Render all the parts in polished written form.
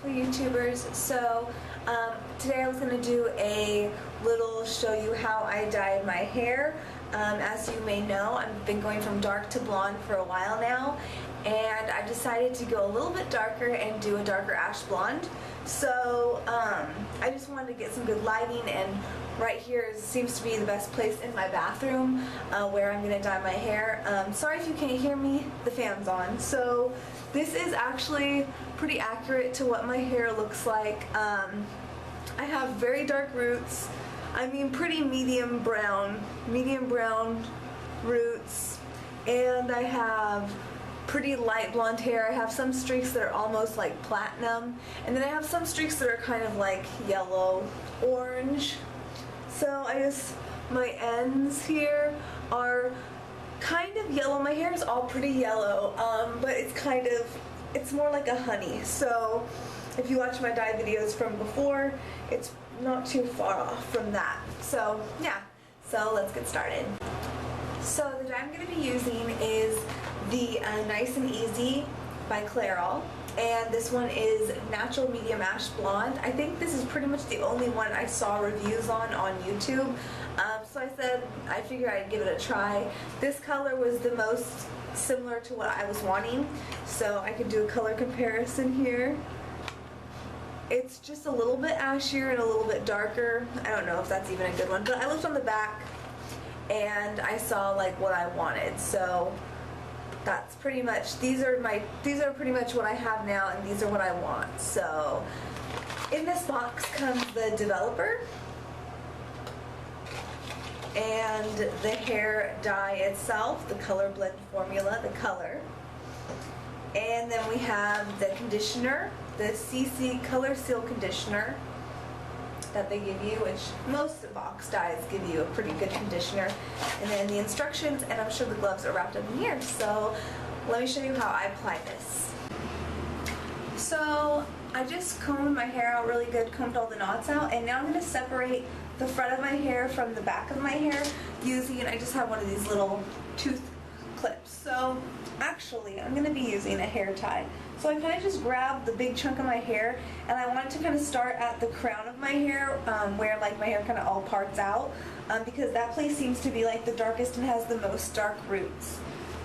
beautiful YouTubers. So today I was going to do a little show you how I dyed my hair. As you may know, I've been going from dark to blonde for a while now, and I decided to go a little bit darker and do a darker ash blonde. So I just wanted to get some good lighting, and right here seems to be the best place in my bathroom where I'm going to dye my hair. Sorry if you can't hear me, the fan's on. So this is actually pretty accurate to what my hair looks like. I have very dark roots. I mean pretty medium brown roots, and I have pretty light blonde hair. I have some streaks that are almost like platinum, and then I have some streaks that are kind of like yellow orange. So my ends here are kind of yellow. My hair is all pretty yellow, but it's more like a honey. So if you watch my dye videos from before, it's not too far off from that. So yeah, so let's get started. So the dye I'm going to be using is the Nice and Easy by Clairols, and this one is Natural Medium Ash Blonde. I think this is pretty much the only one I saw reviews on YouTube, so I figured I'd give it a try. This color was the most similar to what I was wanting, so I could do a color comparison here. It's just a little bit ashier and a little bit darker. I don't know if that's even a good one, but I looked on the back and I saw like what I wanted, so that's pretty much, these are pretty much what I have now, and these are what I want. So in this box comes the developer and the hair dye itself, the color blend formula, the color, and then we have the conditioner, the CC Color Seal conditioner that they give you, which most box dyes give you a pretty good conditioner, and then the instructions, and I'm sure the gloves are wrapped up in here. So let me show you how I apply this. So I just combed my hair out really good, combed all the knots out, and now I'm going to separate the front of my hair from the back of my hair using, I just have one of these little tooth clips. So actually I'm going to be using a hair tie. So I kind of just grabbed the big chunk of my hair, and I wanted to kind of start at the crown of my hair, where like my hair kind of all parts out, because that place seems to be like the darkest and has the most dark roots.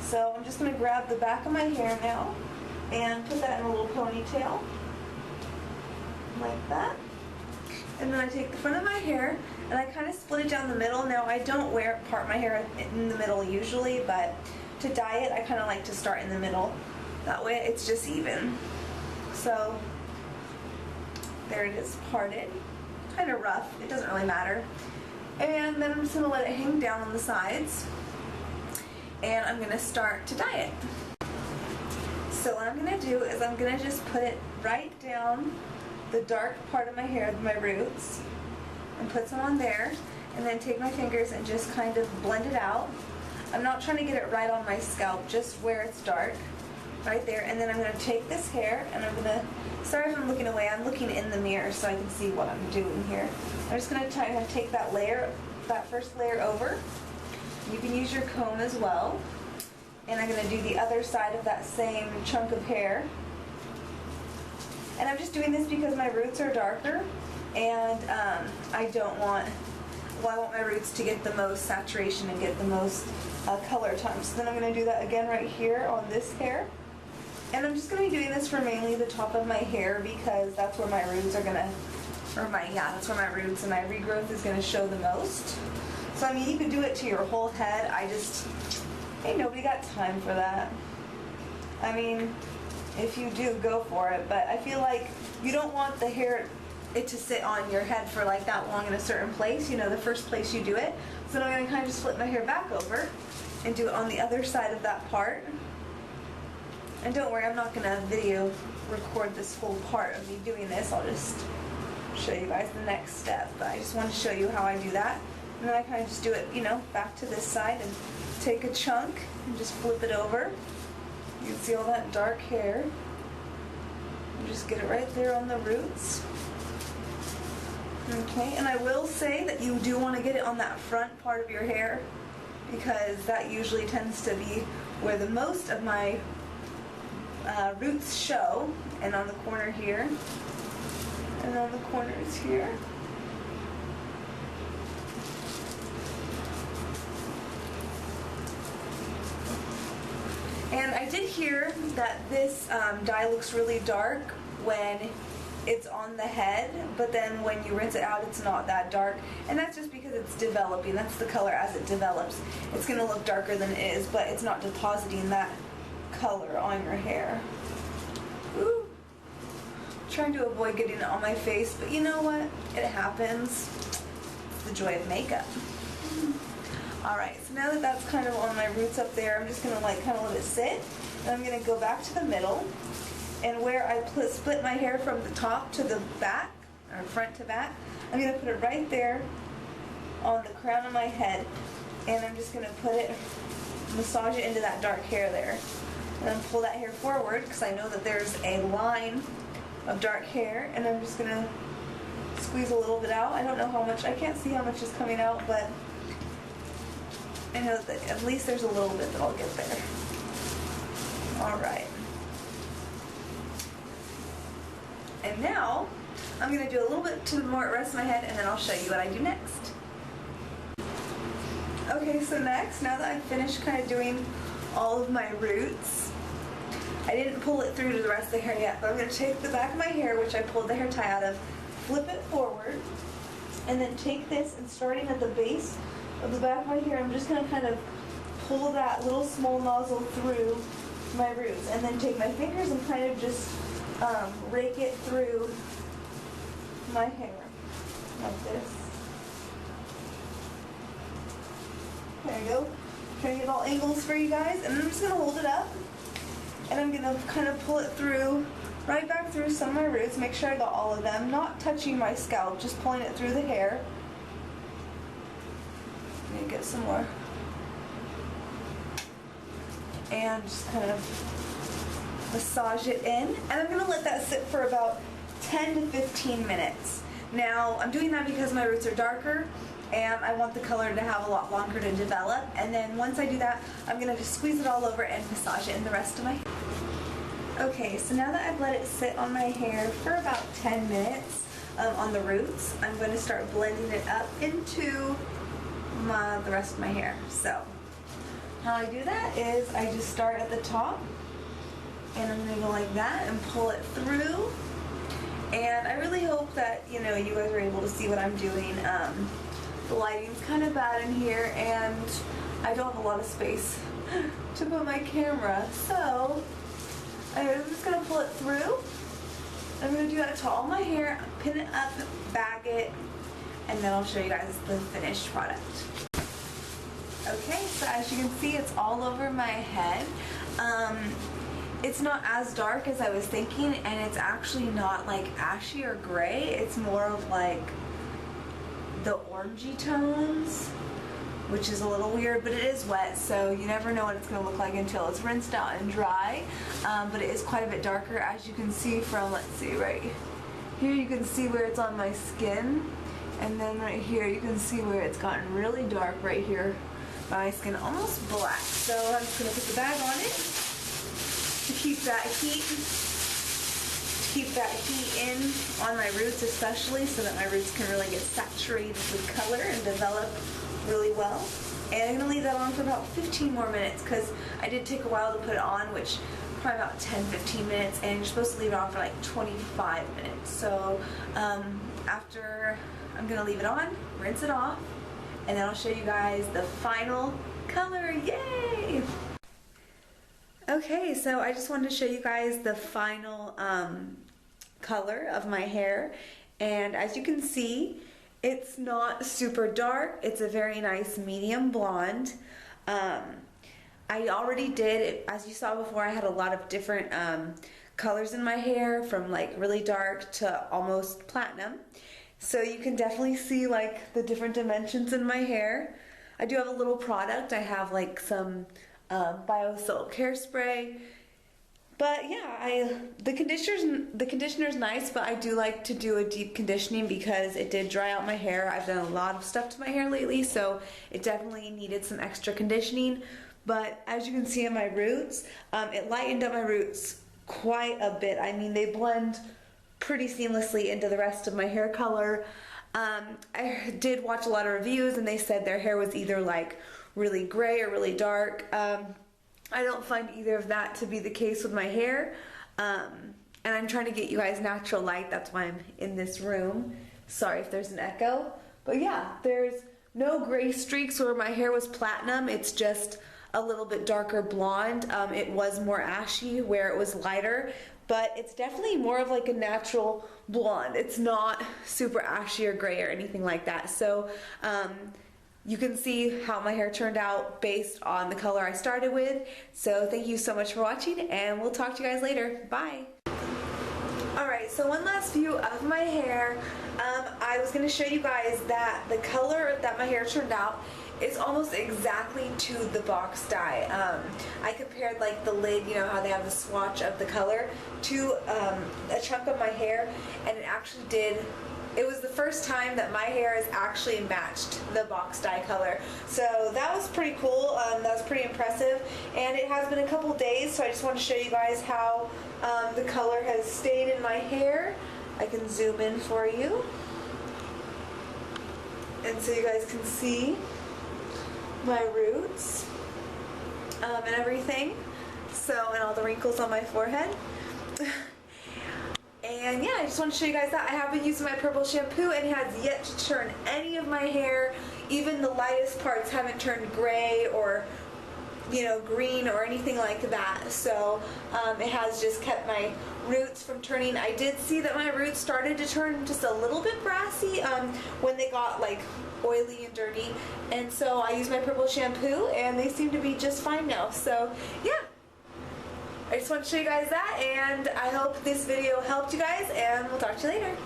So I'm just going to grab the back of my hair now and put that in a little ponytail, like that. And then I take the front of my hair and I kind of split it down the middle. Now I don't part my hair in the middle usually, but to dye it I kind of like to start in the middle. That way it's just even. So there it is, parted. Kind of rough, it doesn't really matter. And then I'm just going to let it hang down on the sides, and I'm going to start to dye it. So what I'm going to do is I'm going to just put it right down the dark part of my hair, my roots, and put some on there, and then take my fingers and just kind of blend it out. I'm not trying to get it right on my scalp, just where it's dark. Right there, and then I'm going to take this hair and I'm going to, sorry if I'm looking away, I'm looking in the mirror so I can see what I'm doing here. I'm just going to try and take that layer, that first layer over. You can use your comb as well. And I'm going to do the other side of that same chunk of hair. And I'm just doing this because my roots are darker, and I want my roots to get the most saturation and get the most color time. So then I'm going to do that again right here on this hair. And I'm just going to be doing this for mainly the top of my hair, because that's where my roots are going to, that's where my roots and my regrowth is going to show the most. So I mean, you could do it to your whole head. Ain't nobody got time for that. I mean, if you do, go for it, but I feel like you don't want the hair to sit on your head for like that long in a certain place, you know, the first place you do it. So I'm going to kind of just flip my hair back over and do it on the other side of that part. And don't worry, I'm not going to video record this whole part of me doing this. I'll just show you guys the next step. But I just want to show you how I do that. And then I kind of just do it, you know, back to this side and take a chunk and just flip it over. You can see all that dark hair. And just get it right there on the roots. Okay, and I will say that you do want to get it on that front part of your hair, because that usually tends to be where the most of my roots show, and on the corner here, and on the corners here. And I did hear that this dye looks really dark when it's on the head, but then when you rinse it out, it's not that dark. And that's just because it's developing. That's the color as it develops. It's going to look darker than it is, but it's not depositing that color on your hair. Ooh. Trying to avoid getting it on my face, but you know what? It happens. It's the joy of makeup. Alright, so now that that's kind of on my roots up there, I'm just going to like kind of let it sit. And I'm going to go back to the middle. And where I split my hair from the top to the back, or front to back, I'm going to put it right there on the crown of my head. And I'm just going to put it, massage it into that dark hair there. And then pull that hair forward, because I know that there's a line of dark hair. And I'm just going to squeeze a little bit out. I don't know how much, I can't see how much is coming out, but I know that at least there's a little bit that I'll get there. Alright. And now, I'm going to do a little bit to the rest of my head, and then I'll show you what I do next. Okay, so next, now that I've finished kind of doing all of my roots, I didn't pull it through to the rest of the hair yet, but I'm going to take the back of my hair, which I pulled the hair tie out of, flip it forward, and then take this, and starting at the base of the back of my hair, I'm just going to kind of pull that little small nozzle through my roots, and then take my fingers and kind of just rake it through my hair like this. There you go. Trying to get all angles for you guys, and I'm just going to hold it up, and I'm going to kind of pull it through, right back through some of my roots, make sure I got all of them, not touching my scalp, just pulling it through the hair. Let me get some more. And just kind of massage it in. And I'm going to let that sit for about 10 to 15 minutes. Now, I'm doing that because my roots are darker and I want the color to have a lot longer to develop. And then once I do that, I'm going to just squeeze it all over and massage it in the rest of my hair. Okay, so now that I've let it sit on my hair for about 10 minutes on the roots, I'm going to start blending it up into the rest of my hair. So how I do that is I just start at the top, and I'm going to go like that and pull it through. And I really hope that, you know, you guys are able to see what I'm doing. The lighting's kind of bad in here, and I don't have a lot of space to put my camera. So I'm just going to pull it through. I'm going to do that to all my hair, pin it up, bag it, and then I'll show you guys the finished product. Okay, so as you can see, it's all over my head. It's not as dark as I was thinking, and it's actually not like ashy or gray. It's more of like the orangey tones, which is a little weird, but it is wet, so you never know what it's going to look like until it's rinsed out and dry. But it is quite a bit darker, as you can see from, let's see, right here you can see where it's on my skin, and then right here you can see where it's gotten really dark right here by my skin, almost black. So I'm just going to put the bag on it to keep that heat in on my roots, especially so that my roots can really get saturated with color and develop really well. And I'm going to leave that on for about 15 more minutes, because I did take a while to put it on, which probably about 10-15 minutes, and you're supposed to leave it on for like 25 minutes. So after, I'm going to leave it on, rinse it off, and then I'll show you guys the final color. Yay! Okay, so I just wanted to show you guys the final color of my hair, and as you can see, it's not super dark. It's a very nice medium blonde. I already did, as you saw before, I had a lot of different colors in my hair, from like really dark to almost platinum. So you can definitely see like the different dimensions in my hair. I do have a little product. I have like some BioSilk hairspray. But yeah, the conditioner's nice, but I do like to do a deep conditioning because it did dry out my hair. I've done a lot of stuff to my hair lately, so it definitely needed some extra conditioning. But as you can see in my roots, it lightened up my roots quite a bit. I mean, they blend pretty seamlessly into the rest of my hair color. I did watch a lot of reviews and they said their hair was either like really gray or really dark. I don't find either of that to be the case with my hair. And I'm trying to get you guys natural light. That's why I'm in this room. Sorry if there's an echo. But yeah, there's no gray streaks where my hair was platinum. It's just a little bit darker blonde. It was more ashy where it was lighter, but it's definitely more of like a natural blonde. It's not super ashy or gray or anything like that. So you can see how my hair turned out based on the color I started with. So thank you so much for watching, and we'll talk to you guys later. Bye. Alright, so one last view of my hair. I was going to show you guys that the color that my hair turned out is almost exactly to the box dye. I compared like the lid, you know how they have the swatch of the color, to a chunk of my hair, and it actually did. It was the first time that my hair has actually matched the box dye color. So that was pretty cool. That was pretty impressive. And it has been a couple days, so I just want to show you guys how the color has stayed in my hair. I can zoom in for you. And so you guys can see my roots and everything. So, and all the wrinkles on my forehead. And yeah, I just want to show you guys that. I have been using my purple shampoo and it has yet to turn any of my hair. Even the lightest parts haven't turned gray or, you know, green or anything like that. So it has just kept my roots from turning. I did see that my roots started to turn just a little bit brassy when they got like oily and dirty. And so I used my purple shampoo and they seem to be just fine now. So yeah. I just want to show you guys that, and I hope this video helped you guys, and we'll talk to you later.